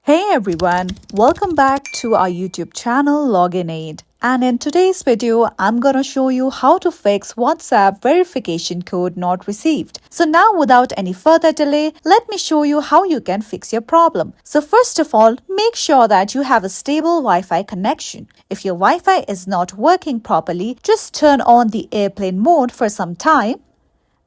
Hey everyone, welcome back to our YouTube channel Login Aid. And in today's video, I'm gonna show you how to fix WhatsApp verification code not received. So now without any further delay, let me show you how you can fix your problem. So first of all, make sure that you have a stable Wi-Fi connection. If your Wi-Fi is not working properly, just turn on the airplane mode for some time.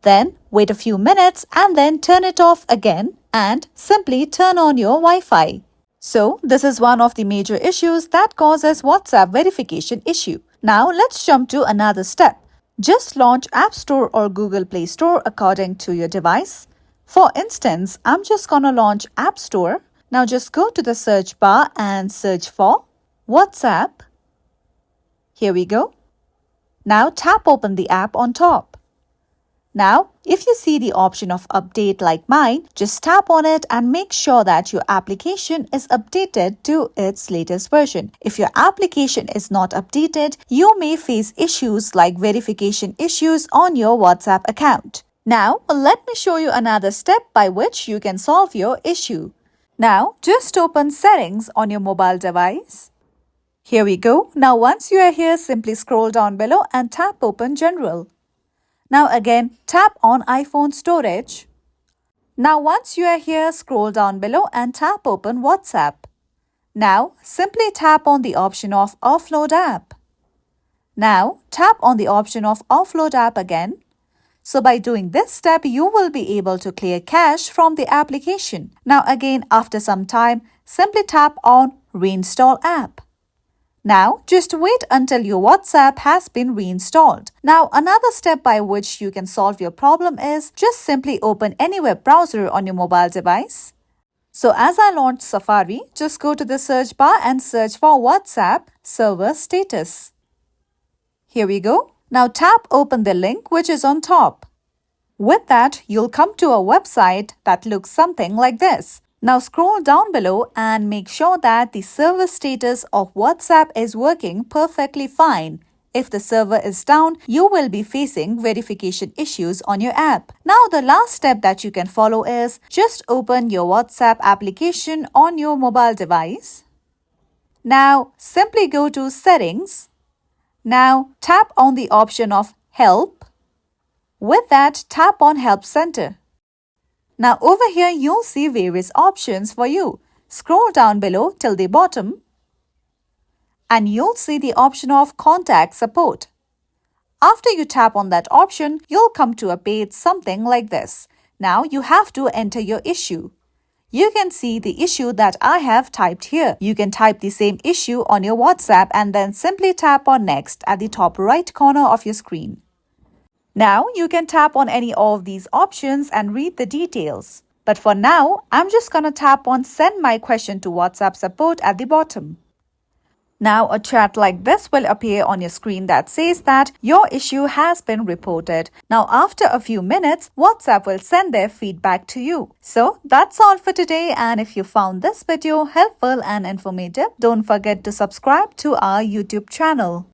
Then wait a few minutes and then turn it off again and simply turn on your Wi-Fi. So, this is one of the major issues that causes WhatsApp verification issue. Now, let's jump to another step. Just launch App Store or Google Play Store according to your device. For instance, I'm just gonna launch App Store. Now, just go to the search bar and search for WhatsApp. Here we go. Now, tap open the app on top. Now, if you see the option of update like mine, just tap on it and make sure that your application is updated to its latest version. If your application is not updated, you may face issues like verification issues on your WhatsApp account. Now, let me show you another step by which you can solve your issue. Now, just open Settings on your mobile device. Here we go. Now, once you are here, simply scroll down below and tap Open General. Now again, tap on iPhone storage. Now once you are here, scroll down below and tap open WhatsApp. Now simply tap on the option of Offload app. Now tap on the option of Offload app again. So by doing this step, you will be able to clear cache from the application. Now again, after some time, simply tap on Reinstall app. Now, just wait until your WhatsApp has been reinstalled. Now, another step by which you can solve your problem is just simply open any web browser on your mobile device. So, as I launched Safari, just go to the search bar and search for WhatsApp server status. Here we go. Now, tap open the link which is on top. With that, you'll come to a website that looks something like this. Now scroll down below and make sure that the server status of WhatsApp is working perfectly fine. If the server is down, you will be facing verification issues on your app. Now the last step that you can follow is just open your WhatsApp application on your mobile device. Now simply go to Settings. Now tap on the option of Help. With that, tap on Help Center. Now over here, you'll see various options for you. Scroll down below till the bottom and you'll see the option of Contact Support. After you tap on that option, you'll come to a page something like this. Now you have to enter your issue. You can see the issue that I have typed here. You can type the same issue on your WhatsApp and then simply tap on Next at the top right corner of your screen. Now, you can tap on any of these options and read the details. But for now, I'm just gonna tap on Send my question to WhatsApp support at the bottom. Now, a chat like this will appear on your screen that says that your issue has been reported. Now, after a few minutes, WhatsApp will send their feedback to you. So, that's all for today. And if you found this video helpful and informative, don't forget to subscribe to our YouTube channel.